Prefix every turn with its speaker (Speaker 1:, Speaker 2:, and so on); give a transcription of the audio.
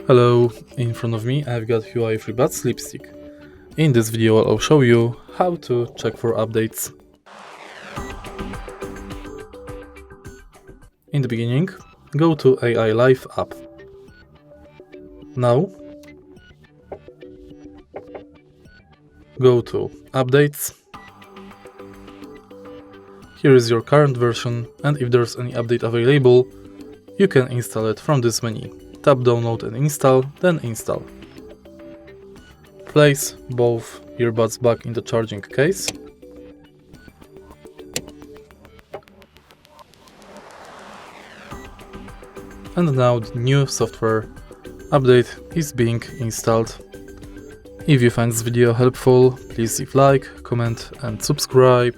Speaker 1: Hello, in front of me I've got Huawei Freebuds Lipstick. In this video I'll show you how to check for updates. In the beginning, go to AI Life app. Now, go to Updates. Here is your current version, and if there's any update available, you can install it from this menu. Tap Download and Install, then Install. Place both earbuds back in the charging case. And now the new software update is being installed. If you find this video helpful, please leave like, comment and subscribe.